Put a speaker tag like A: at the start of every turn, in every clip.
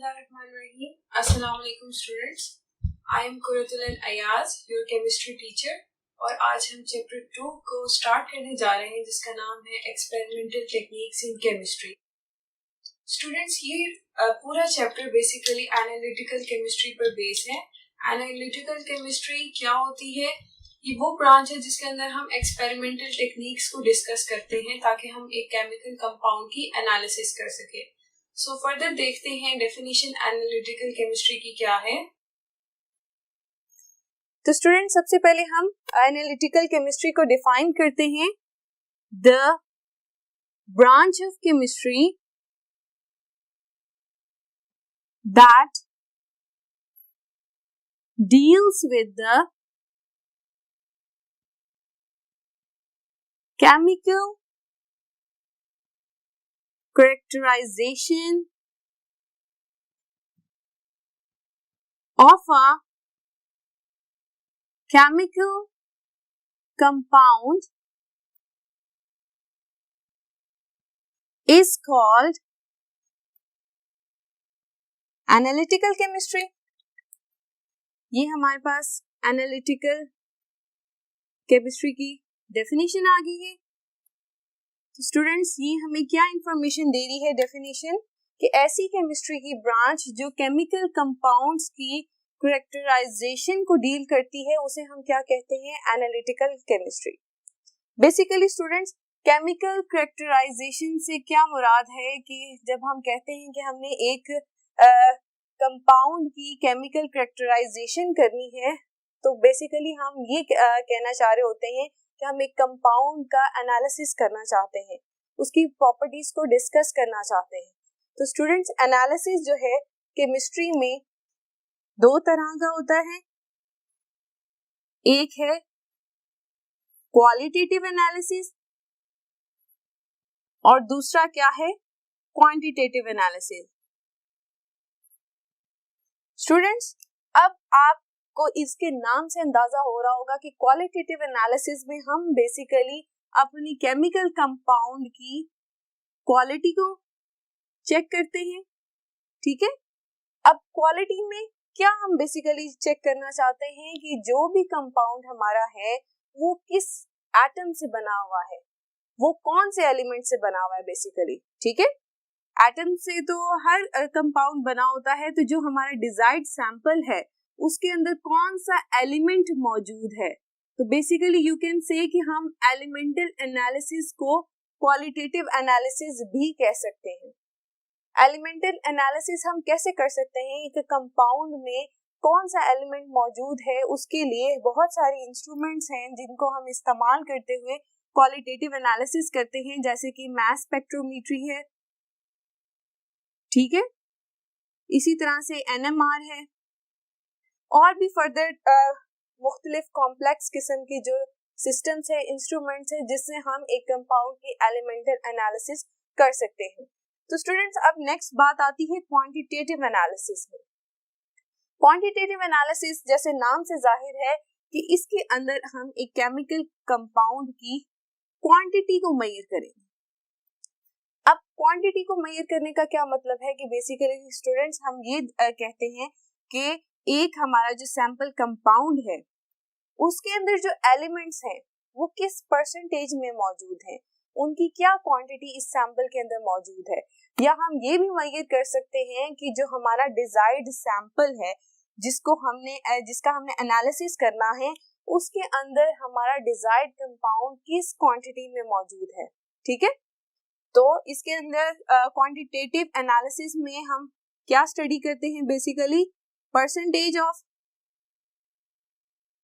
A: Assalamualaikum students. I am Kuratullah Ayaz, your chemistry teacher, और आज हम चैप्टर 2 को स्टार्ट करने जा रहे हैं जिसका नाम है experimental techniques in chemistry. Students, ये पूरा चैप्टर बेसिकली एनालिटिकल केमिस्ट्री पर बेस है। एनालिटिकल केमिस्ट्री क्या होती है? ये वो ब्रांच है जिसके अंदर हम एक्सपेरिमेंटल टेक्निक्स को डिस्कस करते हैं ताकि हम एक केमिकल कंपाउंड की एनालिसिस कर सके। सो फर्दर देखते हैं डेफिनेशन एनालिटिकल केमिस्ट्री की क्या है।
B: तो स्टूडेंट, सबसे पहले हम एनालिटिकल केमिस्ट्री को डिफाइन करते हैं। The branch of chemistry that deals with the chemical characterization of a chemical compound is called analytical chemistry। ये हमारे पास analytical chemistry की डेफिनेशन आ गई है। तो स्टूडेंट्स, ये हमें क्या इंफॉर्मेशन दे रही है डेफिनेशन कि ऐसी केमिस्ट्री की ब्रांच जो केमिकल कंपाउंड्स की कैरेक्टराइजेशन को डील करती है उसे हम क्या कहते हैं? Analytical chemistry. Basically students, chemical characterisation से क्या मुराद है कि जब हम कहते हैं कि हमने एक कंपाउंड की केमिकल कैरेक्टराइजेशन करनी है तो बेसिकली हम ये कहना चाह रहे होते हैं कि हम एक कंपाउंड का एनालिसिस करना चाहते हैं, उसकी प्रॉपर्टीज को डिस्कस करना चाहते हैं। तो स्टूडेंट्स, एनालिसिस जो है केमिस्ट्री में दो तरह का होता है। एक है क्वालिटेटिव एनालिसिस और दूसरा क्या है? Quantitative analysis. स्टूडेंट्स, अब आपको इसके नाम से अंदाजा हो रहा होगा कि क्वालिटेटिव एनालिसिस में हम बेसिकली अपनी केमिकल कंपाउंड की क्वालिटी को चेक करते हैं, ठीक है। अब क्वालिटी में क्या हम बेसिकली चेक करना चाहते हैं कि जो भी कंपाउंड हमारा है वो किस एटम से बना हुआ है, वो कौन से एलिमेंट से बना हुआ है बेसिकली, ठीक है। एटम से तो हर कंपाउंड बना होता है, तो जो हमारा डिजायर्ड सैंपल है उसके अंदर कौन सा एलिमेंट मौजूद है। तो बेसिकली यू कैन से कि हम एलिमेंटल एनालिसिस को क्वालिटेटिव एनालिसिस भी कह सकते हैं। एलिमेंटल एनालिसिस हम कैसे कर सकते हैं? एक कंपाउंड में कौन सा एलिमेंट मौजूद है उसके लिए बहुत सारे इंस्ट्रूमेंट्स हैं जिनको हम इस्तेमाल करते हुए क्वालिटेटिव एनालिसिस करते हैं, जैसे कि मास स्पेक्ट्रोमेट्री है, ठीक है, इसी तरह से NMR है और भी फर्दर मुख्तलिफ कॉम्प्लेक्स किस्म की जो सिस्टम्स है, इंस्ट्रूमेंट्स है जिससे हम एक कंपाउंड की एलिमेंटल एनालिसिस कर सकते हैं। तो स्टूडेंट्स, अब नेक्स्ट बात आती है क्वांटिटेटिव एनालिसिस में। क्वांटिटेटिव एनालिसिस जैसे नाम से जाहिर है कि इसके अंदर हम एक केमिकल कंपाउंड की क्वांटिटी को मेजर करेंगे। अब क्वांटिटी को मेजर करने का क्या मतलब है कि बेसिकली स्टूडेंट्स हम ये कहते हैं कि एक हमारा जो सैंपल कंपाउंड है उसके अंदर जो एलिमेंट्स हैं वो किस परसेंटेज में मौजूद हैं, उनकी क्या क्वांटिटी इस सैंपल के अंदर मौजूद है। या हम ये भी मेजर कर सकते हैं कि जो हमारा डिजायर्ड सैंपल है जिसका हमने एनालिसिस करना है उसके अंदर हमारा डिजायर्ड कंपाउंड किस क्वांटिटी में मौजूद है, ठीक है। तो इसके अंदर क्वांटिटेटिव एनालिसिस में हम क्या स्टडी करते हैं? बेसिकली परसेंटेज ऑफ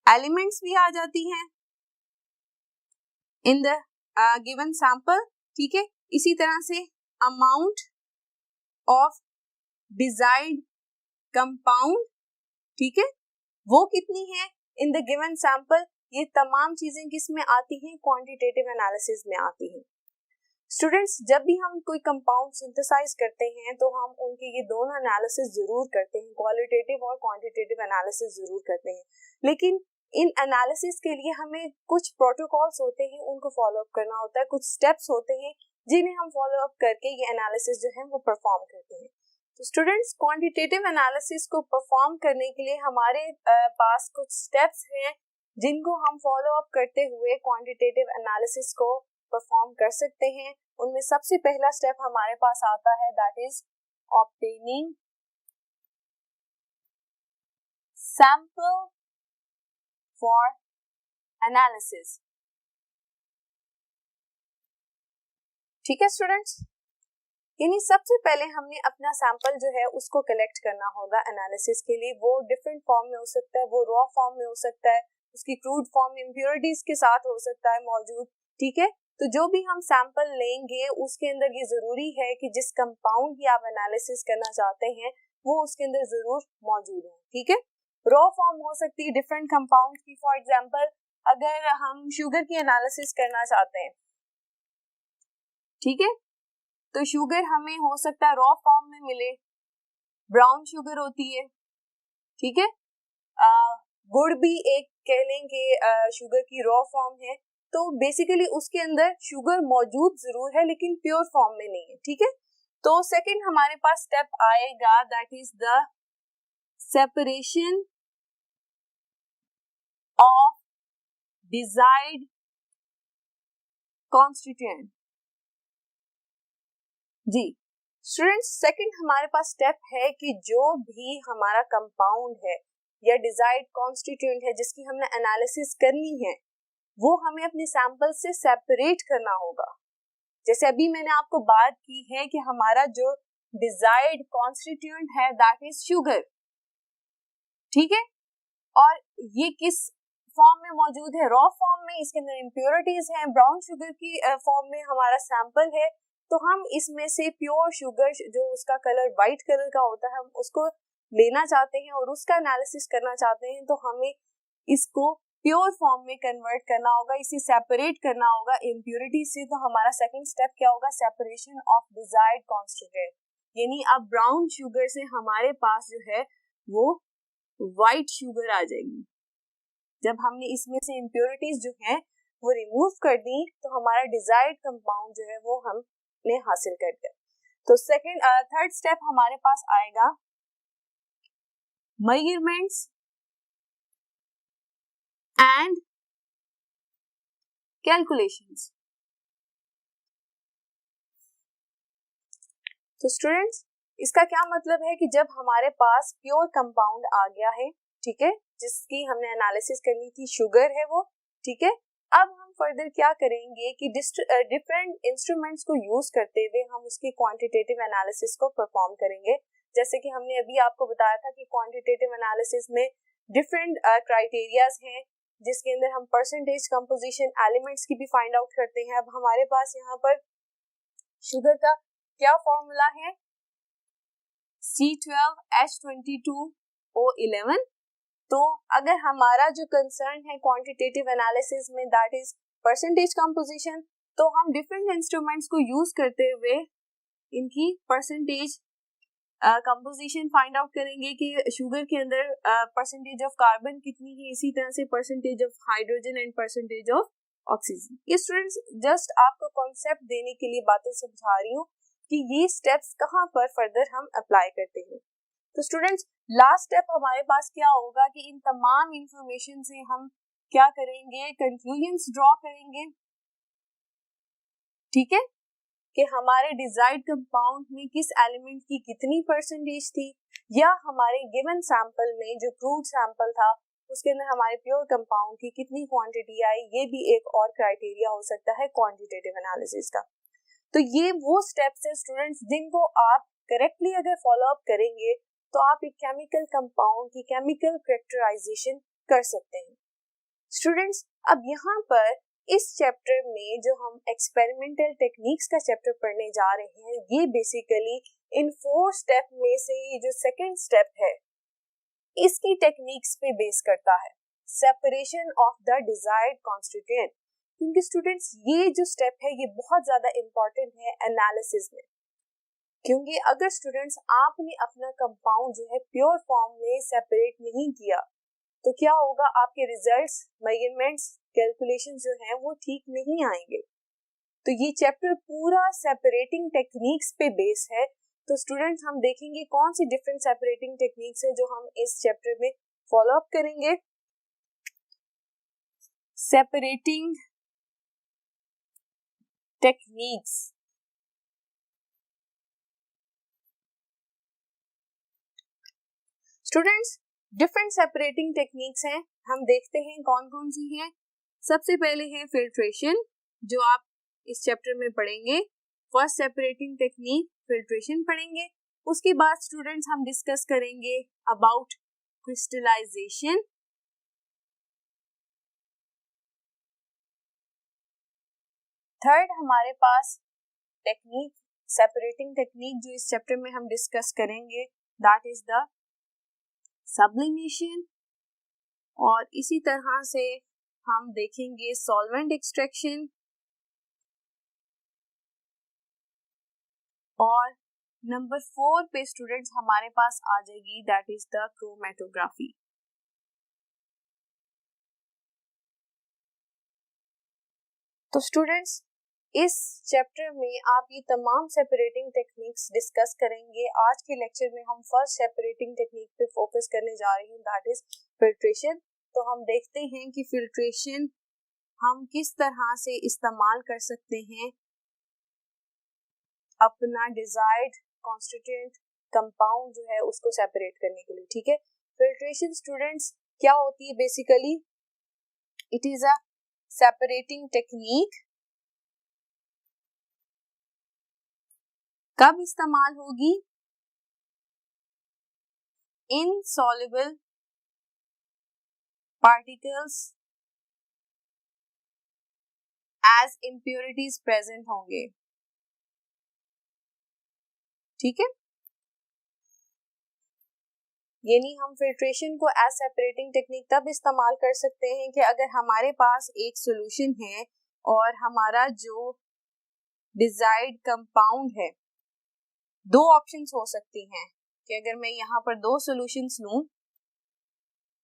B: एलिमेंट्स भी आ जाती हैं इन द गिवन सैंपल, ठीक है। इसी तरह से अमाउंट ऑफ डिजायर्ड कंपाउंड, ठीक है, वो कितनी है इन द गिवन सैंपल। ये तमाम चीजें किस में आती हैं? क्वांटिटेटिव एनालिसिस में आती हैं। स्टूडेंट्स, जब भी हम कोई कंपाउंड सिंथेसाइज करते हैं तो हम उनके ये दोनों एनालिसिस जरूर करते हैं, क्वालिटेटिव और क्वांटिटेटिव एनालिसिस जरूर करते हैं, लेकिन इन एनालिसिस के लिए हमें कुछ प्रोटोकॉल्स होते हैं, उनको फॉलो अप करना होता है, कुछ स्टेप्स होते हैं जिन्हें हम फॉलो अप करके ये एनालिसिस जो है वो परफॉर्म करते हैं। तो स्टूडेंट्स क्वांटिटेटिव एनालिसिस को परफॉर्म करने के लिए हमारे पास कुछ स्टेप्स हैं जिनको हम फॉलो अप करते हुए क्वांटिटेटिव एनालिसिस को परफॉर्म कर सकते हैं। उनमें सबसे पहला स्टेप हमारे पास आता है, that is obtaining sample for analysis. ठीक है स्टूडेंट्स, यानी सबसे पहले हमने अपना सैंपल जो है उसको कलेक्ट करना होगा एनालिसिस के लिए। वो डिफरेंट फॉर्म में हो सकता है, वो रॉ फॉर्म में हो सकता है, उसकी क्रूड फॉर्म इम्प्योरिटीज के साथ हो सकता है मौजूद। ठीक है, तो जो भी हम सैंपल लेंगे उसके अंदर ये जरूरी है कि जिस कंपाउंड की आप एनालिसिस करना चाहते हैं वो उसके अंदर जरूर मौजूद हो। ठीक है, रॉ फॉर्म हो सकती है डिफरेंट कंपाउंड की। फॉर एग्जाम्पल अगर हम शुगर की एनालिसिस करना चाहते हैं, ठीक है, तो शुगर हमें हो सकता है रॉ फॉर्म में मिले, ब्राउन शुगर होती है। ठीक है, गुड़ भी एक कह लेंगे शुगर की रॉ फॉर्म है, तो बेसिकली उसके अंदर शुगर मौजूद जरूर है लेकिन प्योर फॉर्म में नहीं है। ठीक है, तो सेकंड हमारे पास स्टेप आएगा, that is the separation of desired constituent. जी स्टूडेंट्स, सेकंड हमारे पास स्टेप है कि जो भी हमारा कंपाउंड है या डिजायर्ड कॉन्स्टिट्यूएंट है जिसकी हमने एनालिसिस करनी है वो हमें अपने सैंपल से सेपरेट करना होगा। जैसे अभी मैंने आपको बात की है कि हमारा जो डिजायर्ड कॉन्स्टिट्यूएंट है दैट इज शुगर। ठीक है, और ये किस फॉर्म में मौजूद है? रॉ फॉर्म में। इसके अंदर इम्प्योरिटीज हैं। ब्राउन शुगर की फॉर्म में हमारा सैंपल है, तो हम इसमें से प्योर शुगर जो उसका कलर व्हाइट कलर का होता है हम उसको लेना चाहते हैं और उसका एनालिसिस करना चाहते हैं, तो हमें इसको प्योर फॉर्म में कन्वर्ट करना होगा, इसे सेपरेट करना होगा इम्प्योरिटी से। तो हमारा सेकंड स्टेप क्या होगा? Separation of desired constituent. यानी अब ब्राउन शुगर से हमारे पास जो है वो व्हाइट शुगर आ जाएगी। जब हमने इसमें से इम्प्योरिटीज जो है वो रिमूव कर दी तो हमारा डिजायर्ड कंपाउंड जो है वो हमने हासिल कर दिया। तो सेकंड थर्ड स्टेप हमारे पास आएगा मेजरमेंट्स एंड कैलकुलेशंस। तो स्टूडेंट्स, इसका क्या मतलब है कि जब हमारे पास प्योर कंपाउंड आ गया है, ठीक है, जिसकी हमने एनालिसिस करनी थी, शुगर है वो, ठीक है, अब हम फर्दर क्या करेंगे कि डिफरेंट इंस्ट्रूमेंट्स को यूज करते हुए हम उसकी क्वांटिटेटिव एनालिसिस को परफॉर्म करेंगे। जैसे कि हमने अभी आपको बताया था कि क्वांटिटेटिव एनालिसिस में डिफरेंट क्राइटेरियाज हैं जिसके अंदर हम परसेंटेज, कंपोजिशन, एलिमेंट्स की भी फाइंड आउट करते हैं। अब हमारे पास यहाँ पर शुगर का क्या फॉर्मूला है? C12H22O11। तो अगर हमारा जो कंसर्न है क्वांटिटेटिव एनालिसिस में दैट इज परसेंटेज कंपोजिशन, तो हम डिफरेंट इंस्ट्रूमेंट्स को यूज करते हुए इनकी परसेंटेज कंपोजिशन फाइंड आउट करेंगे कि शुगर के अंदर परसेंटेज ऑफ कार्बन कितनी है, इसी तरह से percentage of hydrogen and percentage of oxygen. ये स्टूडेंट्स जस्ट आपको कॉन्सेप्ट देने के लिए बातें समझा रही हूँ कि ये स्टेप्स कहाँ पर फर्दर हम अप्लाई करते हैं। तो स्टूडेंट्स, लास्ट स्टेप हमारे पास क्या होगा कि इन तमाम इंफॉर्मेशन से हम क्या करेंगे? कंक्लूजन्स ड्रॉ करेंगे। ठीक है, कि हमारे डिजायर्ड कंपाउंड में किस एलिमेंट की कितनी परसेंटेज थी, या हमारे गिवन सैंपल में जो क्रूड सैंपल था उसके अंदर हमारे प्योर कंपाउंड की कितनी क्वांटिटी आई। ये भी एक और क्राइटेरिया हो सकता है क्वांटिटेटिव एनालिसिस का। तो ये वो स्टेप्स है स्टूडेंट्स जिनको आप करेक्टली अगर फॉलो अप करेंगे तो आप एक केमिकल कंपाउंड की केमिकल कैरेक्टराइजेशन कर सकते हैं। स्टूडेंट्स, अब यहाँ पर इस चैप्टर में जो हम एक्सपेरिमेंटल टेक्निक्स का चैप्टर पढ़ने जा रहे हैं, ये बेसिकली इन 4 स्टेप में से ये जो सेकंड स्टेप है इसकी टेक्निक्स पे बेस करता है, separation of the desired constituent. क्योंकि स्टूडेंट्स ये जो स्टेप है ये बहुत ज्यादा इंपॉर्टेंट है एनालिसिस में, क्योंकि अगर स्टूडेंट्स आपने अपना कंपाउंड जो है प्योर फॉर्म में सेपरेट नहीं किया तो क्या होगा? आपके रिजल्ट्स, मेजरमेंट्स, कैलकुलेशंस जो हैं वो ठीक नहीं आएंगे। तो ये चैप्टर पूरा सेपरेटिंग टेक्निक्स पे बेस है। तो स्टूडेंट्स हम देखेंगे कौन सी डिफरेंट सेपरेटिंग टेक्निक्स है जो हम इस चैप्टर में फॉलो अप करेंगे। Separating techniques. Students different separating techniques हैं, हम देखते हैं कौन कौन सी हैं। सबसे पहले है फिल्ट्रेशन, जो आप इस चैप्टर में पढ़ेंगे। फर्स्ट सेपरेटिंग टेक्निक फिल्ट्रेशन पढ़ेंगे। उसके बाद स्टूडेंट्स हम डिस्कस करेंगे अबाउट क्रिस्टलाइजेशन। थर्ड हमारे पास टेक्निक सेपरेटिंग टेक्निक जो इस चैप्टर में हम डिस्कस करेंगे दैट इज द सब्लिमेशन। और इसी तरह से हम देखेंगे सॉल्वेंट एक्सट्रैक्शन। और नंबर 4 पे स्टूडेंट्स हमारे पास आ जाएगी दैट इज द क्रोमेटोग्राफी। तो स्टूडेंट्स इस चैप्टर में आप ये तमाम सेपरेटिंग टेक्निक्स डिस्कस करेंगे। आज के लेक्चर में हम फर्स्ट सेपरेटिंग टेक्निक पे फोकस करने जा रहे हैं दैट इज फिल्ट्रेशन। तो हम देखते हैं कि फिल्ट्रेशन हम किस तरह से इस्तेमाल कर सकते हैं अपना डिजायर्ड कॉन्स्टिट्यूएंट कंपाउंड जो है उसको सेपरेट करने के लिए। ठीक है, फिल्ट्रेशन स्टूडेंट्स क्या होती है basically? It is a separating technique. कब इस्तेमाल होगी? Insoluble particles as impurities present होंगे। ठीक है, यानी हम फिल्ट्रेशन को एज सेपरेटिंग टेक्निक तब इस्तेमाल कर सकते हैं कि अगर हमारे पास एक सॉल्यूशन है और हमारा जो डिजायर्ड कंपाउंड है, दो ऑप्शंस हो सकती हैं कि अगर मैं यहाँ पर दो सॉल्यूशंस लूं,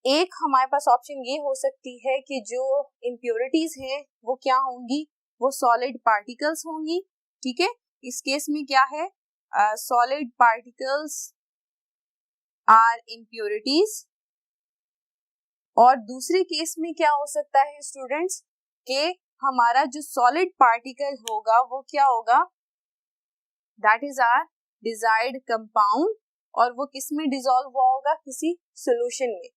B: एक हमारे पास ऑप्शन ये हो सकती है कि जो इम्प्योरिटीज हैं वो क्या होंगी, वो सॉलिड पार्टिकल्स होंगी। ठीक है, इस केस में क्या है, सॉलिड पार्टिकल्स आर इम्प्योरिटीज। और दूसरे केस में क्या हो सकता है स्टूडेंट्स कि हमारा जो सॉलिड पार्टिकल होगा वो क्या होगा, that is our desired compound, और वो किस में डिसॉल्व हुआ होगा, किसी सॉल्यूशन में।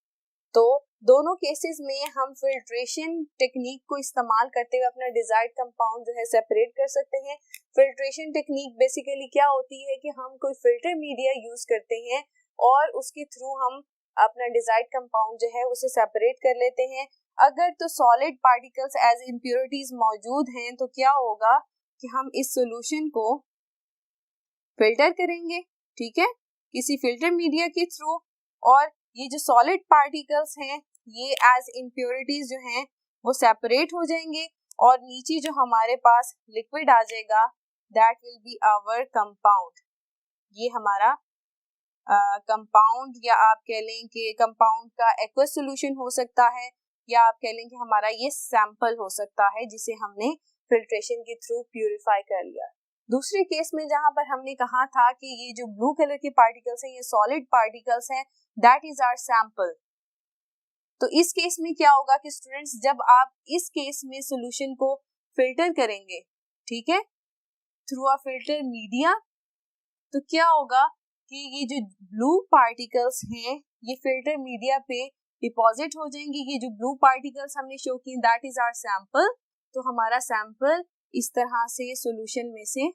B: तो दोनों केसेस में हम फिल्ट्रेशन टेक्निक को इस्तेमाल करते हुए अपना डिजायर्ड कंपाउंड जो है सेपरेट कर सकते हैं। फिल्ट्रेशन टेक्निक बेसिकली क्या होती है कि हम कोई फिल्टर मीडिया यूज करते हैं और उसके थ्रू हम अपना डिजायर्ड कंपाउंड जो है उसे सेपरेट कर लेते हैं। अगर तो सॉलिड पार्टिकल्स एज इम्प्योरिटीज मौजूद हैं तो क्या होगा कि हम इस सॉल्यूशन को फिल्टर करेंगे। ठीक है, किसी फिल्टर मीडिया के थ्रू, और ये जो सॉलिड पार्टिकल्स हैं ये एज इम्प्योरिटीज जो हैं वो सेपरेट हो जाएंगे और नीचे जो हमारे पास लिक्विड आ जाएगा that will be our compound. ये हमारा कंपाउंड या आप कह लें कि कंपाउंड का एक्वस सॉल्यूशन हो सकता है, या आप कह लें कि हमारा ये सैंपल हो सकता है जिसे हमने फिल्ट्रेशन के थ्रू प्यूरिफाई कर लिया। दूसरे केस में जहां पर हमने कहा था कि ये जो ब्लू कलर के पार्टिकल्स हैं ये सॉलिड पार्टिकल्स हैं, दैट इज आवर सैंपल। तो इस केस में क्या होगा कि स्टूडेंट्स जब आप इस केस में सॉल्यूशन को फिल्टर करेंगे, ठीक है, थ्रू अ फिल्टर मीडिया, तो क्या होगा कि ये जो ब्लू पार्टिकल्स हैं ये फिल्टर मीडिया पे डिपॉजिट हो जाएंगे। ये जो ब्लू पार्टिकल्स हमने शो किए दैट इज आवर सैंपल। तो हमारा सैंपल इस तरह से सॉल्यूशन में से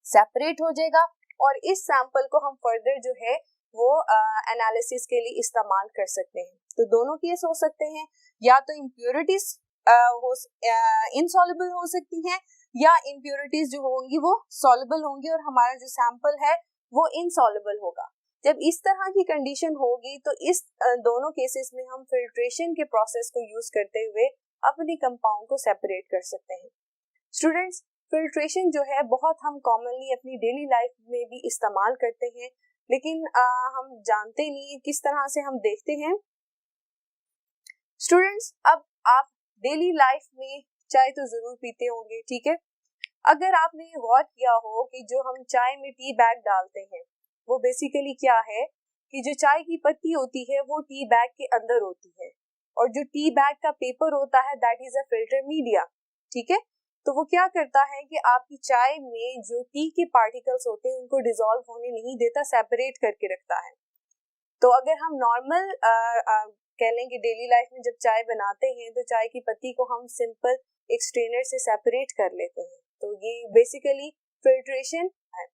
B: सेपरेट हो जाएगा और इस सैंपल को हम फर्दर जो है वो एनालिसिस के लिए इस्तेमाल कर सकते हैं। तो दोनों केस हो सकते हैं, या तो इम्प्योरिटीज इनसॉल्युबल हो सकती हैं या इम्प्योरिटीज जो होंगी वो सॉल्युबल होंगी और हमारा जो सैंपल है वो इनसॉल्युबल होगा। जब इस तरह की कंडीशन होगी तो इस दोनों केसेस में हम फिल्ट्रेशन के प्रोसेस को यूज करते हुए अपने कंपाउंड को सेपरेट कर सकते हैं। स्टूडेंट्स फिल्ट्रेशन जो है बहुत हम कॉमनली अपनी डेली लाइफ में भी इस्तेमाल करते हैं, लेकिन हम जानते नहीं किस तरह से हम देखते हैं। स्टूडेंट्स अब आप डेली लाइफ में चाय तो जरूर पीते होंगे, ठीक है, अगर आपने गौर किया हो कि जो हम चाय में टी बैग डालते हैं वो बेसिकली क्या है कि जो चाय की पत्ती होती है वो टी बैग के अंदर होती है और जो टी बैग का पेपर होता है that is a filter media, ठीक है। तो वो क्या करता है कि आपकी चाय में जो टी के पार्टिकल्स होते हैं उनको डिसॉल्व होने नहीं देता, सेपरेट करके रखता है। तो अगर हम नॉर्मल कह लें कि डेली लाइफ में जब चाय बनाते हैं तो चाय की पत्ती को हम सिंपल एक स्ट्रेनर से सेपरेट कर लेते हैं, तो ये बेसिकली फिल्ट्रेशन है।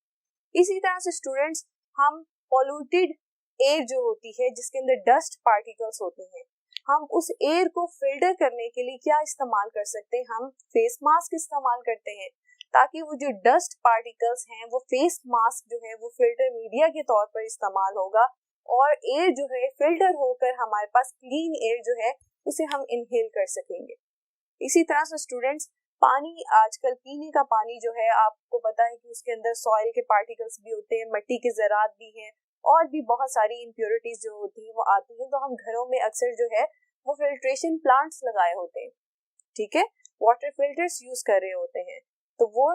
B: इसी तरह से स्टूडेंट्स, हम पॉल्यूटेड एयर जो होती है जिसके अंदर डस्ट पार्टिकल्स होते हैं, हम उस एयर को फिल्टर करने के लिए क्या इस्तेमाल कर सकते हैं, हम फेस मास्क इस्तेमाल करते हैं ताकि वो जो डस्ट पार्टिकल्स हैं वो फेस मास्क जो है वो फिल्टर मीडिया के तौर पर इस्तेमाल होगा और एयर जो है फिल्टर होकर हमारे पास क्लीन एयर जो है उसे हम इनहेल कर सकेंगे। इसी तरह से स्टूडेंट्स, पानी, आजकल पीने का पानी जो है आपको पता है कि उसके अंदर सॉइल के पार्टिकल्स भी होते हैं, मिट्टी के ज़रात भी हैं और भी बहुत सारी इम्प्योरिटीज जो होती हैं वो आती हैं। तो हम घरों में अक्सर जो है वो फिल्ट्रेशन प्लांट्स लगाए होते हैं, ठीक है, वाटर फिल्टर्स यूज कर रहे होते हैं। तो वो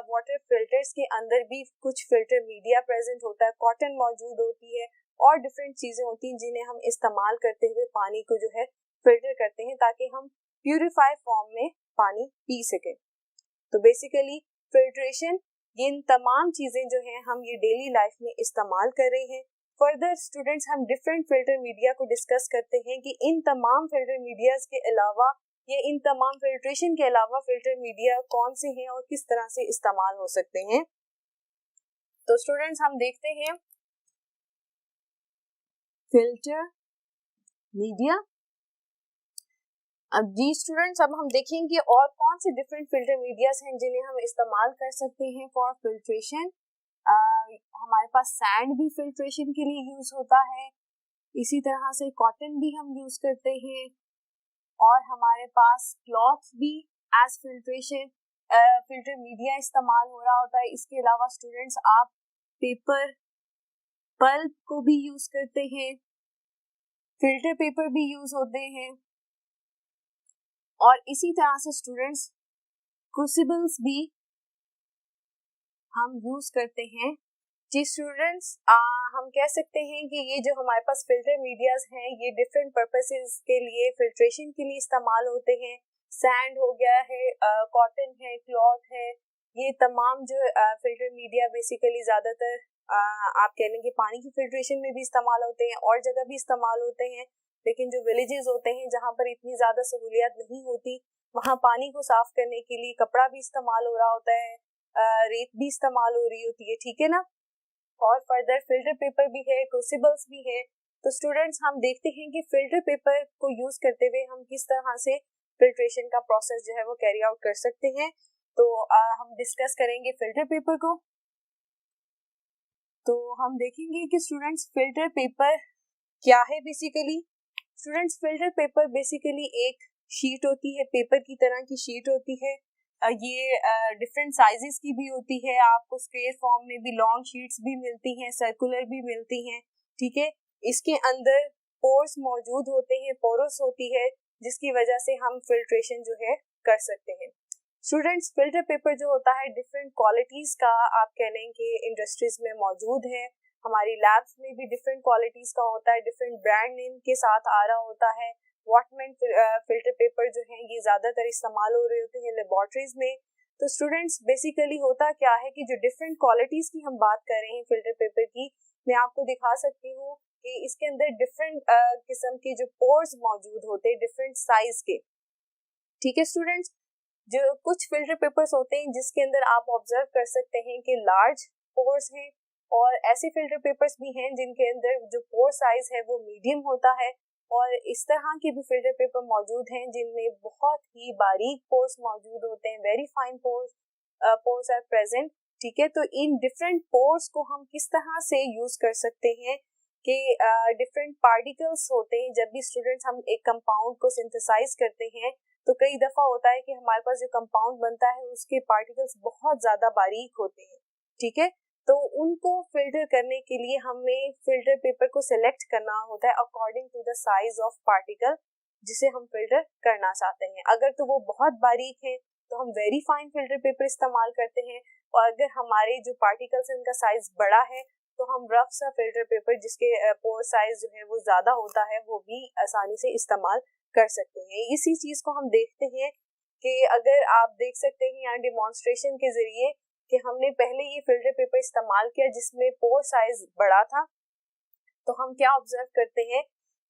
B: वाटर फिल्टर्स के अंदर भी कुछ फिल्टर मीडिया प्रेजेंट होता है, कॉटन मौजूद होती है और डिफरेंट चीजें होती हैं जिन्हें हम इस्तेमाल करते हुए पानी को जो है फिल्टर करते हैं ताकि हम प्यूरिफाई फॉर्म में पानी पी सके। तो बेसिकली फिल्ट्रेशन, ये इन तमाम चीजें जो हैं हम ये डेली लाइफ में इस्तेमाल कर रहे हैं। फर्दर स्टूडेंट्स, हम डिफरेंट फिल्टर मीडिया को डिस्कस करते हैं कि इन तमाम फिल्टर मीडियाज के अलावा या इन तमाम फिल्ट्रेशन के अलावा फिल्टर मीडिया कौन से हैं और किस तरह से इस्तेमाल हो सकते हैं। तो स्टूडेंट्स, हम देखते हैं फिल्टर मीडिया। अब जी स्टूडेंट्स, अब हम देखेंगे और कौन से डिफरेंट फिल्टर मीडियाज हैं जिन्हें हम इस्तेमाल कर सकते हैं फॉर फिल्ट्रेशन। हमारे पास सैंड भी फिल्ट्रेशन के लिए यूज होता है, इसी तरह से कॉटन भी हम यूज करते हैं और हमारे पास क्लॉथ भी एज फिल्ट्रेशन फिल्टर मीडिया इस्तेमाल हो रहा होता है। इसके अलावा स्टूडेंट्स, आप पेपर पल्प को भी यूज करते हैं, फिल्टर पेपर भी यूज होते हैं और इसी तरह से स्टूडेंट्स क्रूसिबल्स भी हम यूज करते हैं। जी स्टूडेंट्स, हम कह सकते हैं कि ये जो हमारे पास फिल्टर मीडियाज हैं ये डिफरेंट पर्पसेस के लिए फिल्ट्रेशन के लिए इस्तेमाल होते हैं। सैंड हो गया है, कॉटन है, क्लॉथ है, ये तमाम जो फिल्टर मीडिया बेसिकली ज़्यादातर आप कह लें कि पानी की फिल्ट्रेशन में भी इस्तेमाल होते हैं और जगह भी इस्तेमाल होते हैं। लेकिन जो विलेजेस होते हैं जहाँ पर इतनी ज़्यादा सहूलियत नहीं होती, वहाँ पानी को साफ करने के लिए कपड़ा भी इस्तेमाल हो रहा होता है, रेत भी इस्तेमाल हो रही होती है, ठीक है ना। और फर्दर फिल्टर पेपर भी है, क्रूसिबल्स भी है। तो स्टूडेंट्स, हम देखते हैं कि फिल्टर पेपर को यूज करते हुए हम किस तरह से फिल्ट्रेशन का प्रोसेस जो है वो कैरी आउट कर सकते हैं। तो हम डिस्कस करेंगे फिल्टर पेपर को। तो हम देखेंगे कि स्टूडेंट्स फिल्टर पेपर क्या है basically. Students, filter paper basically एक शीट होती है, पेपर की तरह की शीट होती है। ये डिफरेंट साइजेस की भी होती है, आपको स्क्वायर फॉर्म में भी लॉन्ग शीट्स भी मिलती हैं, सर्कुलर भी मिलती हैं, ठीक है। इसके अंदर पोर्स मौजूद होते हैं, पोरस होती है जिसकी वजह से हम फिल्ट्रेशन जो है कर सकते हैं। स्टूडेंट्स, फिल्टर पेपर जो होता है डिफरेंट क्वालिटीज का आप कह लें कि इंडस्ट्रीज में मौजूद है, हमारी लैब्स में भी डिफरेंट क्वालिटीज का होता है, डिफरेंट ब्रांड नेम के साथ आ रहा होता है। वॉटमैन फिल्टर पेपर जो है ये ज्यादातर इस्तेमाल हो रहे होते हैं लेबोरेटरीज में। तो स्टूडेंट्स, बेसिकली होता क्या है कि जो डिफरेंट क्वालिटीज की हम बात कर रहे हैं फिल्टर पेपर की, मैं आपको दिखा सकती हूँ कि इसके अंदर डिफरेंट किस्म के जो पोर्स मौजूद होते हैं डिफरेंट साइज के, ठीक है स्टूडेंट्स। जो कुछ फिल्टर पेपर्स होते हैं जिसके अंदर आप ऑब्जर्व कर सकते हैं कि लार्ज पोर्स हैं और ऐसे फिल्टर पेपर्स भी हैं जिनके अंदर जो पोर साइज है वो मीडियम होता है और इस तरह के भी फिल्टर पेपर मौजूद हैं जिनमें बहुत ही बारीक पोर्स मौजूद होते हैं, very fine pores are present, ठीक है। तो इन डिफरेंट पोर्स को हम किस तरह से यूज कर सकते हैं कि डिफरेंट पार्टिकल्स होते हैं। जब भी स्टूडेंट्स हम एक कंपाउंड को सिंथेसाइज करते हैं तो कई दफा होता है कि हमारे पास जो कंपाउंड बनता है उसके पार्टिकल्स बहुत ज्यादा बारीक होते हैं, ठीक है। तो उनको फिल्टर करने के लिए हमें फिल्टर पेपर को सिलेक्ट करना होता है according to the size of particle जिसे हम फिल्टर करना चाहते हैं। अगर तो वो बहुत बारीक है तो हम वेरी फाइन फिल्टर पेपर इस्तेमाल करते हैं, और अगर हमारे जो पार्टिकल्स हैं उनका साइज बड़ा है तो हम रफ सा फिल्टर पेपर जिसके पोर साइज जो है वो ज्यादा होता है वो भी आसानी से इस्तेमाल कर सकते हैं। इसी चीज को हम देखते हैं कि अगर आप देख सकते हैं यहाँ डिमॉन्स्ट्रेशन के जरिए कि हमने पहले ये फिल्टर पेपर इस्तेमाल किया जिसमें पोर साइज बड़ा था, तो हम क्या ऑब्जर्व करते हैं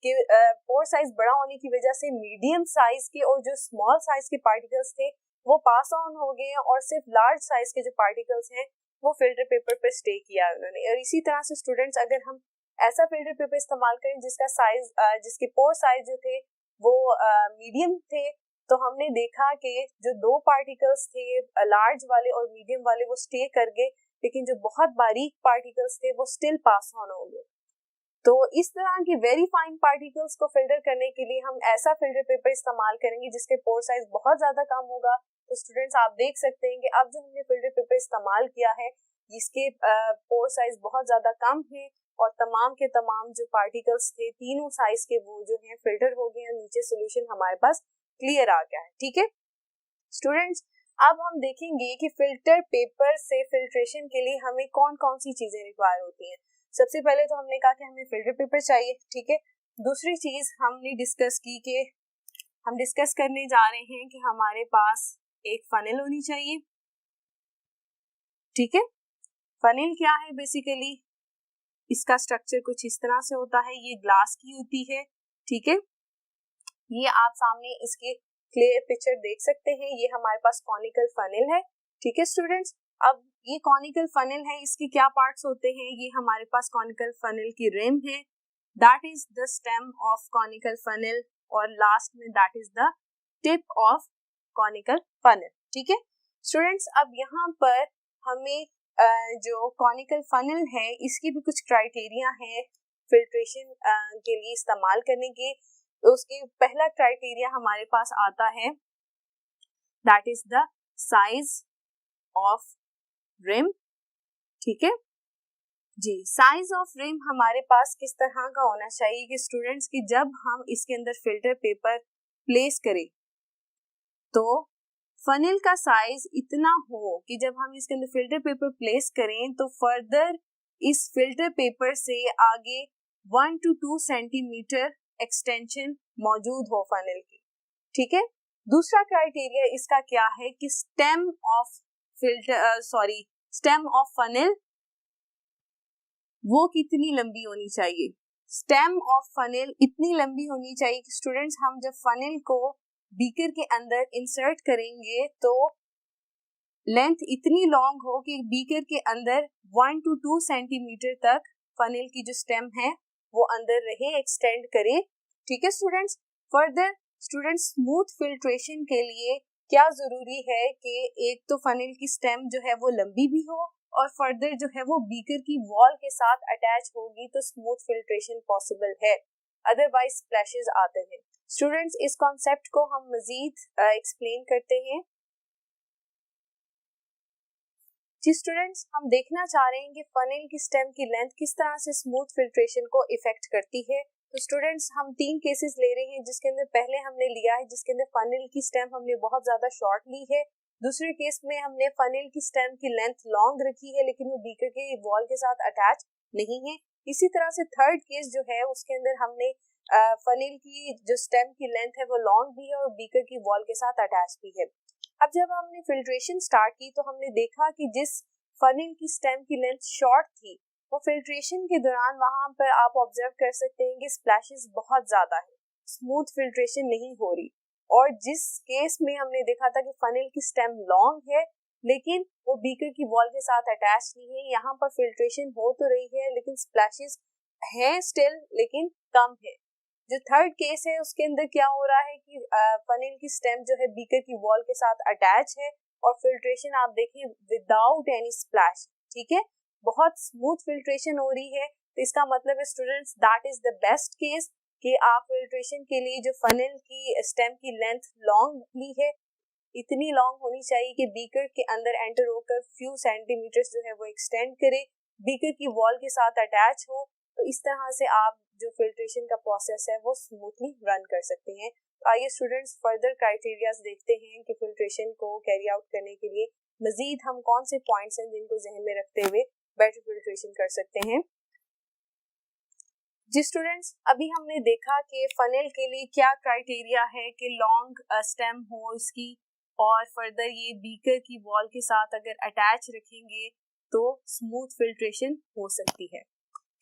B: कि पोर साइज बड़ा होने की वजह से मीडियम साइज के और जो स्मॉल साइज के पार्टिकल्स थे वो पास ऑन हो गए हैं, और सिर्फ लार्ज साइज के जो पार्टिकल्स हैं वो फिल्टर पेपर पर स्टे किया उन्होंने। और इसी तरह से स्टूडेंट्स, अगर हम ऐसा फिल्टर पेपर इस्तेमाल करें जिसका साइज जिसके पोर साइज जो थे वो मीडियम थे, तो हमने देखा कि जो दो पार्टिकल्स थे लार्ज वाले और मीडियम वाले वो स्टे कर गए, लेकिन जो बहुत बारीक पार्टिकल्स थे वो स्टिल पास ऑन हो गए। तो इस तरह के वेरी फाइन पार्टिकल्स को फिल्टर करने के लिए हम ऐसा फिल्टर पेपर इस्तेमाल करेंगे जिसके पोर साइज बहुत ज्यादा कम होगा। तो स्टूडेंट्स, आप देख सकते हैं कि अब जो हमने फिल्टर पेपर इस्तेमाल किया है जिसके पोर साइज बहुत ज्यादा कम है, और तमाम के तमाम जो पार्टिकल्स थे तीनों साइज के वो जो है फिल्टर हो गए हैं, नीचे सोल्यूशन हमारे पास क्लियर आ गया है। ठीक है स्टूडेंट्स, अब हम देखेंगे कि फिल्टर पेपर से फिल्ट्रेशन के लिए हमें कौन कौन सी चीजें रिक्वायर होती हैं। सबसे पहले तो हमने कहा कि हमें फिल्टर पेपर चाहिए, ठीक है। दूसरी चीज हमने डिस्कस की कि हम डिस्कस करने जा रहे हैं कि हमारे पास एक फनेल होनी चाहिए, ठीक है। फनेल क्या है? बेसिकली इसका स्ट्रक्चर कुछ इस तरह से होता है, ये ग्लास की होती है, ठीक है। ये आप सामने इसके क्लियर पिक्चर देख सकते हैं, ये हमारे पास कॉनिकल फनेल है, ठीक है स्टूडेंट्स। अब ये कॉनिकल फनेल है, इसके क्या पार्ट्स होते हैं? ये हमारे पास कॉनिकल फनेल की रिम है, that is the stem of conical funnel, और लास्ट में that is the tip of conical funnel, ठीक है स्टूडेंट्स। अब यहाँ पर हमें जो कॉनिकल फनेल है इसकी भी कुछ क्राइटेरिया है फिल्ट्रेशन के लिए इस्तेमाल करने के। तो उसके पहला क्राइटेरिया हमारे पास आता है, that is the size of rim, ठीक है जी। साइज ऑफ रिम हमारे पास किस तरह का होना चाहिए कि स्टूडेंट्स की जब हम इसके अंदर फिल्टर पेपर प्लेस करें तो फनेल का साइज इतना हो कि जब हम इसके अंदर फिल्टर पेपर प्लेस करें तो फर्दर इस फिल्टर पेपर से आगे 1 to 2 सेंटीमीटर एक्सटेंशन मौजूद हो फनेल की, ठीक है। दूसरा क्राइटेरिया इसका क्या है कि स्टेम ऑफ फनेल वो कितनी लंबी होनी चाहिए। स्टेम ऑफ फनेल इतनी लंबी होनी चाहिए कि स्टूडेंट्स, हम जब फनेल को बीकर के अंदर इंसर्ट करेंगे तो लेंथ इतनी लॉन्ग हो कि बीकर के अंदर 1 to 2 सेंटीमीटर तक फनेल की जो स्टेम है वो अंदर रहे, एक्सटेंड करे, ठीक है students. Further students, smooth filtration के लिए क्या जरूरी है कि एक तो फनेल की स्टेम जो है वो लंबी भी हो, और फर्दर जो है वो बीकर की वॉल के साथ अटैच होगी तो स्मूथ फिल्ट्रेशन पॉसिबल है, अदरवाइज स्प्लैशेस आते हैं। स्टूडेंट्स, इस कॉन्सेप्ट को हम मजीद एक्सप्लेन करते हैं। जी स्टूडेंट्स, हम देखना चाह रहे हैं कि फनेल की स्टेम की लेंथ किस तरह से स्मूथ फिल्ट्रेशन को इफेक्ट करती है। तो स्टूडेंट्स, हम 3 केसेस ले रहे हैं जिसके अंदर पहले हमने लिया है जिसके अंदर फनेल की स्टेम हमने बहुत ज्यादा शॉर्ट ली है। दूसरे केस में हमने फनेल की स्टेम की लेंथ लॉन्ग रखी है लेकिन वो बीकर के वॉल के साथ अटैच नहीं है। इसी तरह से थर्ड केस जो है उसके अंदर हमने फनेल की जो स्टेम की लेंथ है वो लॉन्ग भी है और बीकर की वॉल के साथ अटैच भी है। अब जब हमने फिल्ट्रेशन स्टार्ट की तो हमने देखा कि जिस फनेल की स्टेम की लेंथ शॉर्ट थी वो फिल्ट्रेशन के दौरान वहां पर आप ऑब्जर्व कर सकते हैं कि स्प्लैशेस बहुत ज्यादा है, स्मूथ फिल्ट्रेशन नहीं हो रही। और जिस केस में हमने देखा था कि फनेल की स्टेम लॉन्ग है लेकिन वो बीकर की वॉल के साथ अटैच नहीं है, यहाँ पर फिल्ट्रेशन हो तो रही है लेकिन स्प्लैशेस है स्टिल लेकिन कम है। जो थर्ड केस है उसके अंदर क्या हो रहा है कि फनेल की स्टेम जो है बीकर की वॉल के साथ अटैच है और फिल्ट्रेशन आप देखें विदाउट एनी स्प्लैश, ठीक है, बहुत स्मूथ फिल्ट्रेशन हो रही है। तो इसका मतलब है students, that is the best case कि आप फिल्ट्रेशन के लिए जो फनेल की स्टेम की लेंथ लॉन्ग ली है, इतनी लॉन्ग होनी चाहिए कि बीकर के अंदर एंटर होकर फ्यू सेंटीमीटर्स जो है वो एक्सटेंड करे, बीकर की वॉल के साथ अटैच हो। तो इस तरह से आप जो फिल्ट्रेशन का प्रोसेस है वो स्मूथली रन कर सकते हैं। तो आइए स्टूडेंट्स फर्दर क्राइटेरियाज देखते हैं कि फिल्ट्रेशन को कैरी आउट करने के लिए मजीद हम कौन से पॉइंट्स हैं जिनको जहन में रखते हुए बेटर फिल्ट्रेशन कर सकते हैं। जी स्टूडेंट्स, अभी हमने देखा कि फनेल के लिए क्या क्राइटेरिया है कि लॉन्ग स्टेम हो इसकी, और फर्दर ये बीकर की वॉल के साथ अगर अटैच रखेंगे तो स्मूथ फिल्ट्रेशन हो सकती है।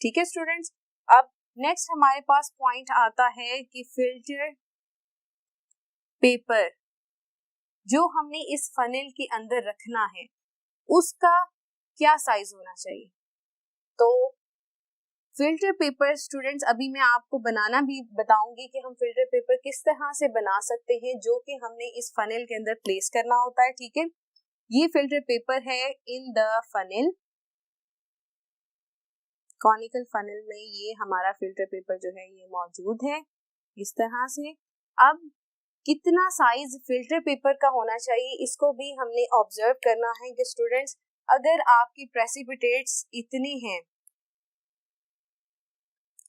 B: ठीक है स्टूडेंट्स, अब नेक्स्ट हमारे पास पॉइंट आता है कि फिल्टर पेपर जो हमने इस फनेल के अंदर रखना है उसका क्या साइज होना चाहिए। तो फिल्टर पेपर स्टूडेंट्स अभी मैं आपको बनाना भी बताऊंगी कि हम फिल्टर पेपर किस तरह से बना सकते हैं जो कि हमने इस फनेल के अंदर प्लेस करना होता है। ठीक है, ये फिल्टर पेपर है in the funnel, conical funnel में ये हमारा फिल्टर पेपर जो है ये मौजूद है इस तरह से। अब कितना साइज फिल्टर पेपर का होना चाहिए इसको भी हमने ऑब्जर्व करना है कि स्टूडेंट्स अगर आपकी प्रेसिपिटेट्स इतने हैं,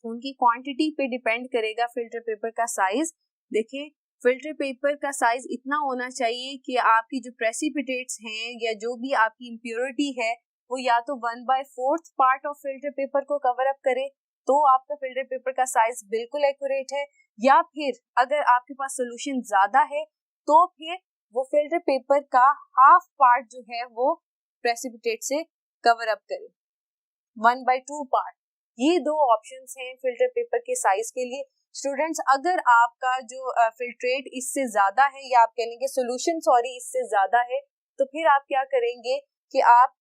B: उनकी क्वांटिटी पे डिपेंड करेगा फिल्टर पेपर का साइज। देखिए फिल्टर पेपर का साइज इतना होना चाहिए कि आपकी जो प्रेसिपिटेट्स हैं या जो भी आपकी इम्प्योरिटी है वो या तो 1/4 पार्ट ऑफ फिल्टर पेपर को कवर अप करे तो आपका फिल्टर पेपर का साइज बिल्कुल एक्यूरेट है, या फिर अगर आपके पास सोल्यूशन ज्यादा है तो फिर वो फिल्टर पेपर का हाफ पार्ट जो है वो प्रेसिपिटेट से कवर अप करे, 1/2 पार्ट। ये दो ऑप्शंस हैं फिल्टर पेपर के साइज के लिए। स्टूडेंट्स अगर आपका जो फिल्ट्रेट इससे ज्यादा है या आप कहेंगे सोल्यूशन इससे ज्यादा है तो फिर आप क्या करेंगे कि आप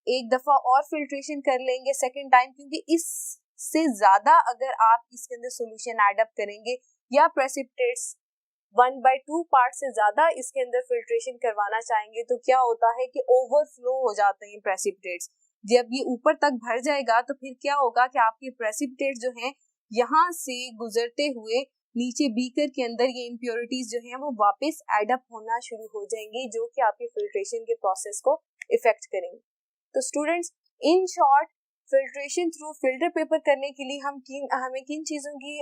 B: एक दफा और फिल्ट्रेशन कर लेंगे सेकंड टाइम, क्योंकि इससे ज्यादा अगर आप इसके अंदर सोल्यूशन ऐड अप करेंगे या प्रेसिपिटेट्स 1/2 पार्ट से ज्यादा इसके अंदर फिल्ट्रेशन करवाना चाहेंगे तो क्या होता है कि ओवरफ्लो हो जाते हैं प्रेसिपिटेट्स। जब ये ऊपर तक भर जाएगा तो फिर क्या होगा कि आपके प्रेसिपिटेट जो हैं यहाँ से गुजरते हुए नीचे बीकर के अंदर ये इम्प्योरिटीज जो हैं वो वापस एड अप होना शुरू हो जाएंगी जो कि आपके फिल्ट्रेशन के प्रोसेस को इफेक्ट करेंगे। तो students in short filtration through filter paper करने के लिए हमें किन चीजों की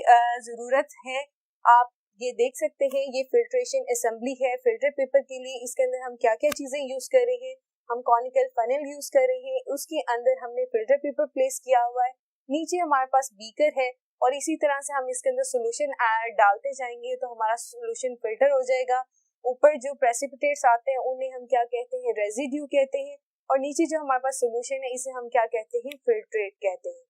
B: जरूरत है आप ये देख सकते हैं। ये फिल्ट्रेशन असेंबली है फिल्टर पेपर के लिए, इसके अंदर हम क्या क्या चीजें यूज कर रहे हैं। हम कॉनिकल फनेल यूज कर रहे हैं, उसके अंदर हमने फिल्टर पेपर प्लेस किया हुआ है, नीचे हमारे पास बीकर है और इसी तरह से हम इसके अंदर सोल्यूशन डालते जाएंगे तो हमारा सोल्यूशन फिल्टर हो जाएगा। ऊपर जो प्रेसिपिटेट्स आते हैं उन्हें हम क्या कहते हैं, रेजिड्यू कहते हैं, और नीचे जो हमारे पास सोल्यूशन है इसे हम क्या कहते हैं, फिल्ट्रेट कहते हैं।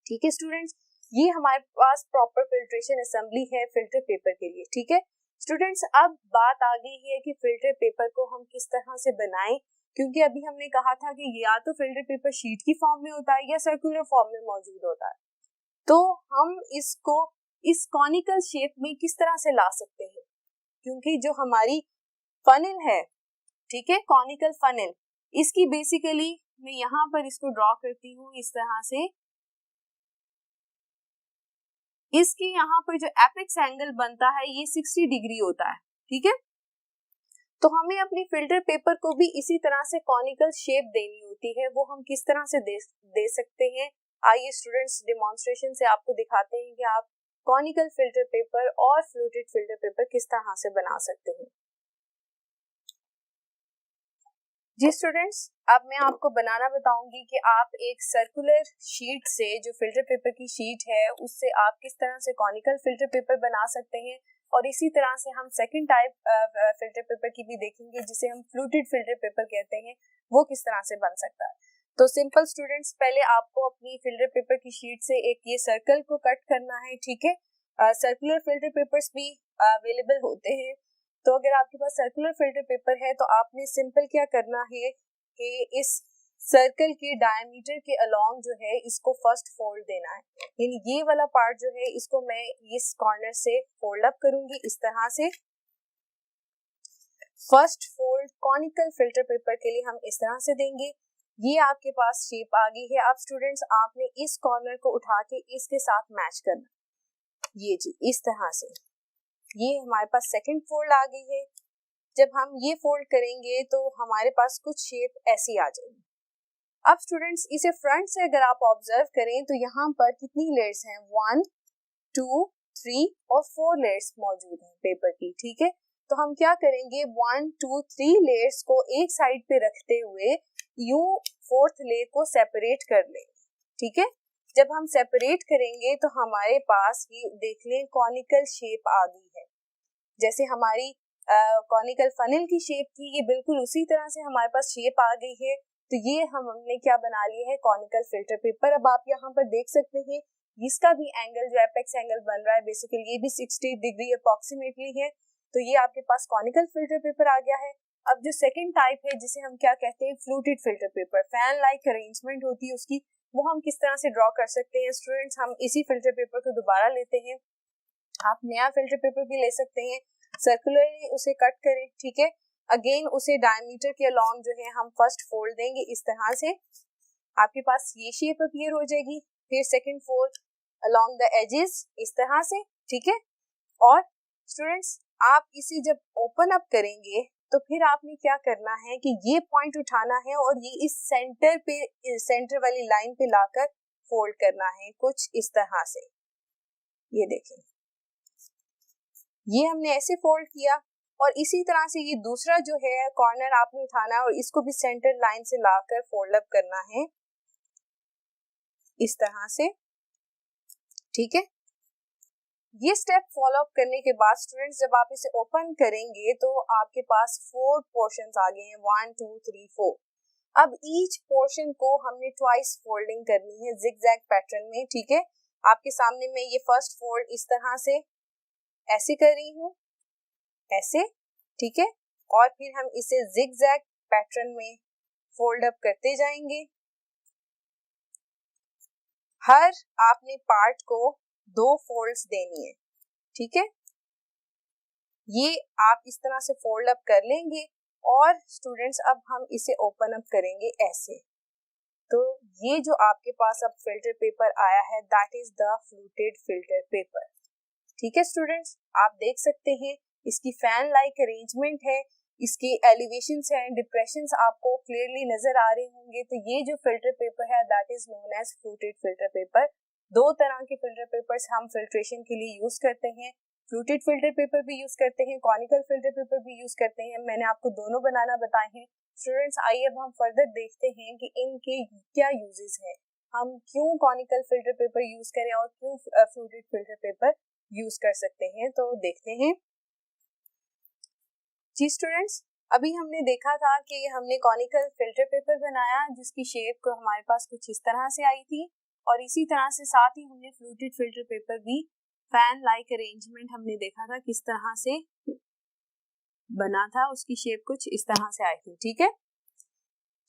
B: ठीक है स्टूडेंट्स, ये हमारे पास प्रॉपर फिल्ट्रेशन असेंबली है फिल्टर पेपर के लिए। ठीक है स्टूडेंट्स, अब बात आ गई है कि फिल्टर पेपर को हम किस तरह से बनाएं, क्योंकि अभी हमने कहा था कि या तो फिल्टर पेपर शीट की फॉर्म में होता है या सर्कुलर फॉर्म में मौजूद होता है। तो हम इसको इस कॉनिकल शेप में किस तरह से ला सकते हैं, क्योंकि जो हमारी फनेल है, ठीक है, कॉनिकल फनेल, इसकी बेसिकली मैं यहाँ पर इसको ड्रॉ करती हूँ इस तरह से। इसके यहाँ पर जो एपेक्स एंगल बनता है ये 60 डिग्री होता है। ठीक है, तो हमें अपनी फिल्टर पेपर को भी इसी तरह से कॉनिकल शेप देनी होती है। वो हम किस तरह से दे सकते हैं, आइए स्टूडेंट्स डेमोन्स्ट्रेशन से आपको दिखाते हैं कि आप कॉनिकल फिल्टर पेपर और फ्लूटेड फिल्टर पेपर किस तरह से बना सकते हैं। जी स्टूडेंट्स, अब मैं आपको बनाना बताऊंगी कि आप एक सर्कुलर शीट से, जो फिल्टर पेपर की शीट है, उससे आप किस तरह से कॉनिकल फिल्टर पेपर बना सकते हैं, और इसी तरह से हम सेकंड टाइप फिल्टर पेपर की भी देखेंगे जिसे हम फ्लूटेड फिल्टर पेपर कहते हैं, वो किस तरह से बन सकता है। तो सिंपल स्टूडेंट्स, पहले आपको अपनी फिल्टर पेपर की शीट से एक ये सर्कल को कट करना है। ठीक है, सर्कुलर फिल्टर पेपर्स भी अवेलेबल होते हैं, तो अगर आपके पास सर्कुलर फिल्टर पेपर है तो आपने सिंपल क्या करना है कि इस सर्कल के डायमीटर के अलोंग जो है इसको फर्स्ट फोल्ड देना है, यानी ये वाला पार्ट जो है इसको मैं इस कॉर्नर से फोल्ड अप करूंगी इस तरह से। First fold conical filter paper के लिए हम इस तरह से देंगे। ये आपके पास शेप आ गई है। अब स्टूडेंट्स आपने इस कॉर्नर को उठा के इसके साथ मैच करना, ये जी इस तरह से। ये हमारे पास सेकंड फोल्ड आ गई है। जब हम ये फोल्ड करेंगे तो हमारे पास कुछ शेप ऐसी आ जाएगी। अब स्टूडेंट्स इसे फ्रंट से अगर आप ऑब्जर्व करें तो यहाँ पर कितनी लेयर्स हैं, 1 2 3 और 4 लेयर्स मौजूद हैं पेपर की, ठीक है। तो हम क्या करेंगे, 1 2 3 लेयर्स को एक साइड पे रखते हुए यूं फोर्थ लेयर को सेपरेट कर लेंगे, ठीक है। जब हम सेपरेट करेंगे तो हमारे पास ये देख लें कॉनिकल शेप आ गई है, जैसे हमारी कॉनिकल फनल की शेप थी, ये बिल्कुल उसी तरह से हमारे पास शेप आ गई है। तो ये हमने क्या बना लिया है, कॉनिकल फिल्टर पेपर। अब आप यहाँ पर देख सकते हैं इसका भी एंगल जो एपेक्स एंगल बन रहा है, बेसिकली ये भी 60 डिग्री अप्रोक्सीमेटली है। तो ये आपके पास कॉनिकल फिल्टर पेपर आ गया है। अब जो सेकंड टाइप है जिसे हम क्या कहते हैं, fluted filter paper, fan like arrangement होती है उसकी, वो हम किस तरह से ड्रॉ कर सकते हैं स्टूडेंट्स। हम इसी फिल्टर पेपर को दोबारा लेते हैं, आप नया फिल्टर पेपर भी ले सकते हैं, सर्कुलरली उसे कट करें, ठीक है। अगेन उसे डायमीटर के अलोंग जो है हम फर्स्ट फोल्ड देंगे, इस तरह से आपके पास ये शेप अपीयर हो जाएगी। फिर second fold along the edges, इस तरह से, ठीक है। और स्टूडेंट्स आप इसे जब ओपन अप करेंगे तो फिर आपने क्या करना है कि ये पॉइंट उठाना है और ये इस सेंटर पे, सेंटर वाली लाइन पे लाकर फोल्ड करना है, कुछ इस तरह से। ये देखें, ये हमने ऐसे फोल्ड किया और इसी तरह से ये दूसरा जो है कॉर्नर आपने उठाना है और इसको भी सेंटर लाइन से लाकर फोल्ड अप करना है, इस तरह से, ठीक है। ये स्टेप फॉलो अप करने के बाद स्टूडेंट्स जब आप इसे ओपन करेंगे तो आपके पास 4 पोर्शंस आ गए हैं, 1 2 3 4। अब ईच पोर्शन को हमने ट्वाइस फोल्डिंग करनी है जिगजैग पैटर्न में, ठीक है। आपके सामने में ये फर्स्ट फोल्ड इस तरह से ऐसे कर रही हूँ, ऐसे, ठीक है। और फिर हम इसे जिगजैग पैटर्न में फोल्ड अप करते जाएंगे। हर आपने पार्ट को 2 फोल्ड्स देनी है, ठीक है। ये आप इस तरह से फोल्ड अप कर लेंगे और स्टूडेंट्स अब हम इसे ओपन अप करेंगे ऐसे। तो ये जो आपके पास अब फिल्टर पेपर आया है that is the fluted filter paper, ठीक है स्टूडेंट्स। आप देख सकते हैं इसकी फैन लाइक अरेंजमेंट है, इसके एलिवेशंस हैं, डिप्रेशंस आपको क्लियरली नजर आ रहे होंगे। तो ये जो फिल्टर पेपर है that is known as fluted filter paper. 2 तरह के फिल्टर पेपर्स हम फिल्ट्रेशन के लिए यूज करते हैं, फ्लूटेड फिल्टर पेपर भी यूज करते हैं, कॉनिकल फिल्टर पेपर भी यूज करते हैं। मैंने आपको दोनों बनाना बताए हैं स्टूडेंट्स। आइए अब हम फर्दर देखते हैं कि इनके क्या यूजेस हैं, हम क्यों कॉनिकल फिल्टर पेपर यूज करें और क्यों फ्लूटेड फिल्टर पेपर यूज कर सकते हैं। तो देखते हैं जी स्टूडेंट्स। अभी हमने देखा था कि हमने कॉनिकल फिल्टर पेपर बनाया जिसकी शेप को हमारे पास कुछ इस तरह से आई थी और इसी तरह से साथ ही हमने फ्लूटेड फिल्टर पेपर भी फैन लाइक अरेंजमेंट हमने देखा था किस तरह से बना था, उसकी शेप कुछ इस तरह से आई थी, ठीक है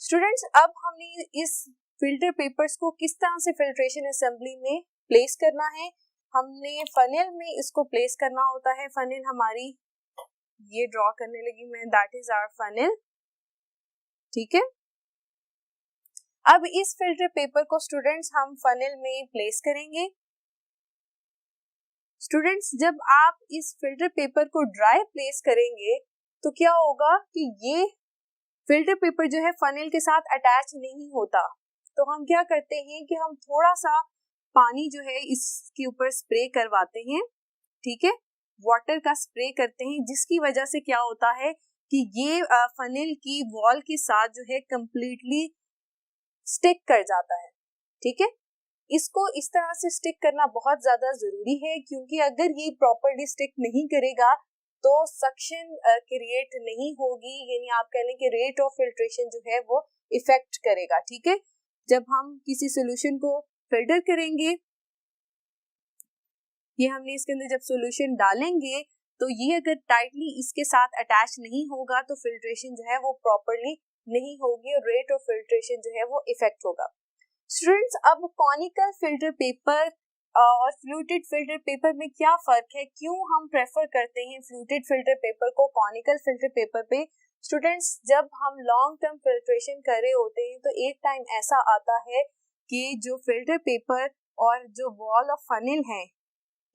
B: स्टूडेंट्स। अब हमने इस फिल्टर पेपर्स को किस तरह से फिल्ट्रेशन असेंबली में प्लेस करना है, हमने फनल में इसको प्लेस करना होता है। फनल हमारी ये ड्रॉ करने लगी मैं, दैट इज आवर फनल, ठीक है। अब इस फिल्टर पेपर को स्टूडेंट्स हम फनल में प्लेस करेंगे। स्टूडेंट्स जब आप इस फिल्टर पेपर को ड्राई प्लेस करेंगे तो क्या होगा कि ये फिल्टर पेपर जो है फनल के साथ अटैच नहीं होता। तो हम क्या करते हैं कि हम थोड़ा सा पानी जो है इसके ऊपर स्प्रे करवाते हैं, ठीक है, वाटर का स्प्रे करते हैं, जिसकी वजह से क्या होता है कि ये फनल की वॉल के साथ जो है कंप्लीटली स्टिक कर जाता है, ठीक है। इसको इस तरह से स्टिक करना बहुत ज्यादा जरूरी है क्योंकि अगर ये प्रॉपर्ली स्टिक नहीं करेगा तो सक्शन क्रिएट नहीं होगी, यानी आप कह लें कि रेट ऑफ फिल्ट्रेशन जो है वो इफेक्ट करेगा, ठीक है। जब हम किसी सोल्यूशन को फिल्टर करेंगे, ये हमने इसके अंदर जब सोल्यूशन डालेंगे तो ये अगर टाइटली इसके साथ अटैच नहीं होगा तो फिल्ट्रेशन जो है वो प्रॉपर्ली नहीं होगी और रेट ऑफ फिल्ट्रेशन जो है वो इफेक्ट होगा। स्टूडेंट्स अब कॉनिकल फिल्टर पेपर और फ्लूटेड फिल्टर पेपर में क्या फर्क है, क्यों हम प्रेफर करते हैं फ्लूटेड फिल्टर पेपर को कॉनिकल फिल्टर पेपर पे। स्टूडेंट्स जब हम लॉन्ग टर्म फिल्ट्रेशन कर रहे होते हैं तो एक टाइम ऐसा आता है कि जो फिल्टर पेपर और जो वॉल ऑफ फनल है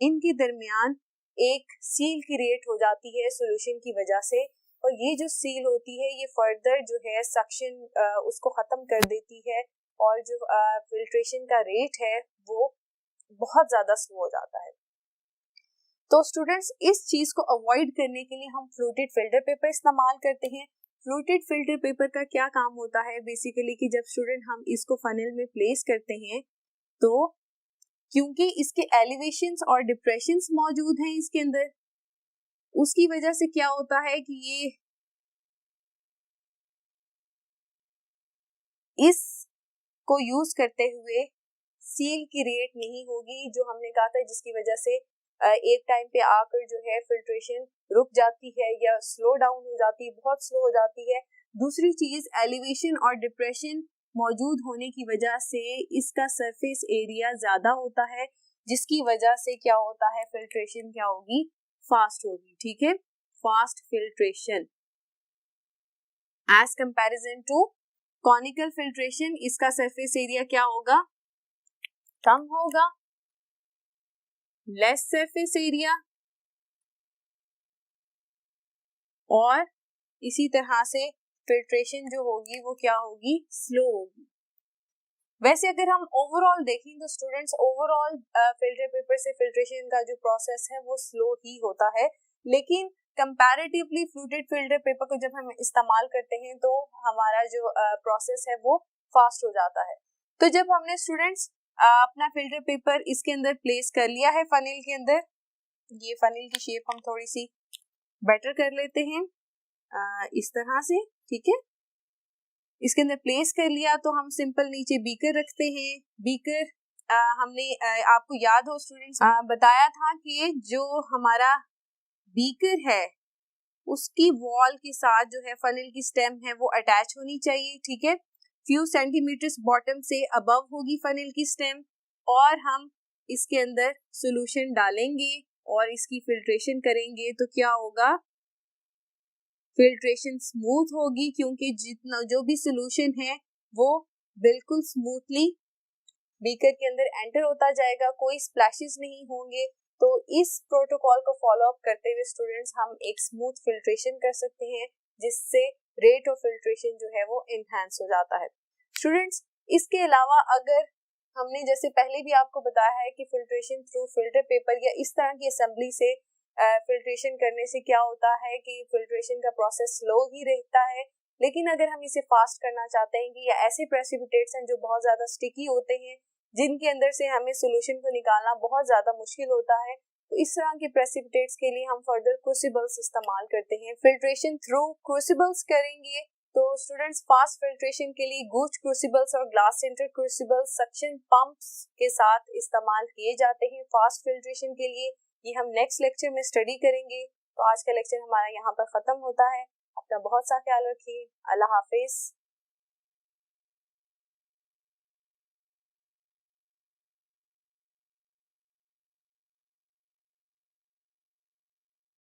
B: इनके दरमियान एक सील क्रिएट हो जाती है सोल्यूशन की वजह से और ये जो सील होती है ये फर्दर जो है सक्शन उसको ख़त्म कर देती है और जो फिल्ट्रेशन का रेट है वो बहुत ज़्यादा स्लो हो जाता है। तो स्टूडेंट्स इस चीज़ को अवॉइड करने के लिए हम फ्लूटेड फिल्टर पेपर इस्तेमाल करते हैं। फ्लूटेड फिल्टर पेपर का क्या काम होता है बेसिकली कि जब स्टूडेंट हम इसको फनल में प्लेस करते हैं तो क्योंकि इसके एलिवेशंस और डिप्रेशंस मौजूद हैं इसके अंदर, उसकी वजह से क्या होता है कि ये इसको यूज करते हुए सील की रेट नहीं होगी जो हमने कहा था, जिसकी वजह से एक टाइम पे आकर जो है फिल्ट्रेशन रुक जाती है या स्लो डाउन हो जाती है, बहुत स्लो हो जाती है। दूसरी चीज एलिवेशन और डिप्रेशन मौजूद होने की वजह से इसका सरफेस एरिया ज्यादा होता है, जिसकी वजह से क्या होता है फिल्ट्रेशन क्या होगी, फास्ट होगी। ठीक है, fast filtration as comparison to conical filtration, इसका सरफेस एरिया क्या होगा, कम होगा, लेस सरफेस एरिया, और इसी तरह से फिल्ट्रेशन जो होगी वो क्या होगी, स्लो होगी। वैसे अगर हम ओवरऑल देखें तो स्टूडेंट्स ओवरऑल फिल्टर पेपर से फिल्ट्रेशन का जो प्रोसेस है वो स्लो ही होता है, लेकिन कंपैरेटिवली फ्लूटेड फिल्टर पेपर को जब हम इस्तेमाल करते हैं तो हमारा जो प्रोसेस है वो फास्ट हो जाता है। तो जब हमने स्टूडेंट्स अपना फिल्टर पेपर इसके अंदर प्लेस कर लिया है फनिल के अंदर, ये फनिल की शेप हम थोड़ी सी बेटर कर लेते हैं इस तरह से। ठीक है, इसके अंदर प्लेस कर लिया तो हम सिंपल नीचे बीकर रखते हैं। बीकर हमने आपको याद हो स्टूडेंट्स बताया था कि जो हमारा बीकर है उसकी वॉल के साथ जो है फनिल की स्टेम है वो अटैच होनी चाहिए। ठीक है, फ्यू सेंटीमीटर्स बॉटम से अबव होगी फनिल की स्टेम, और हम इसके अंदर सॉल्यूशन डालेंगे और इसकी फिल्ट्रेशन करेंगे तो क्या होगा, फिल्ट्रेशन स्मूथ होगी क्योंकि जितना जो भी सॉल्यूशन है वो बिल्कुल स्मूथली बीकर के अंदर एंटर होता जाएगा, कोई स्प्लैशेस नहीं होंगे। तो इस प्रोटोकॉल को फॉलो अप करते हुए स्टूडेंट्स हम एक स्मूथ फिल्ट्रेशन कर सकते हैं, जिससे रेट ऑफ फिल्ट्रेशन जो है वो एनहांस हो जाता है। स्टूडेंट्स इसके अलावा अगर हमने जैसे पहले भी आपको बताया है कि फिल्ट्रेशन थ्रू फिल्टर पेपर या इस तरह की असेंबली से फिल्ट्रेशन करने से क्या होता है कि फिल्ट्रेशन का प्रोसेस स्लो ही रहता है, लेकिन अगर हम इसे फास्ट करना चाहते हैं कि या ऐसे प्रेसिपिटेट्स हैं जो बहुत ज्यादा स्टिकी होते हैं जिनके अंदर से हमें सॉल्यूशन को निकालना बहुत ज्यादा मुश्किल होता है, तो इस तरह के प्रेसिपिटेट्स के लिए हम फर्दर क्रूसिबल्स इस्तेमाल करते हैं। फिल्ट्रेशन थ्रू क्रूसिबल्स करेंगे तो स्टूडेंट्स फास्ट फिल्ट्रेशन के लिए गूच क्रूसिबल्स और ग्लास सेंटर क्रूसिबल्स सक्शन पंप्स के साथ इस्तेमाल किए जाते हैं फास्ट फिल्ट्रेशन के लिए। ये हम नेक्स्ट लेक्चर में स्टडी करेंगे। तो आज का लेक्चर हमारा यहाँ पर खत्म होता है। अपना बहुत सा ख्याल रखिए। अल्लाह हाफिज।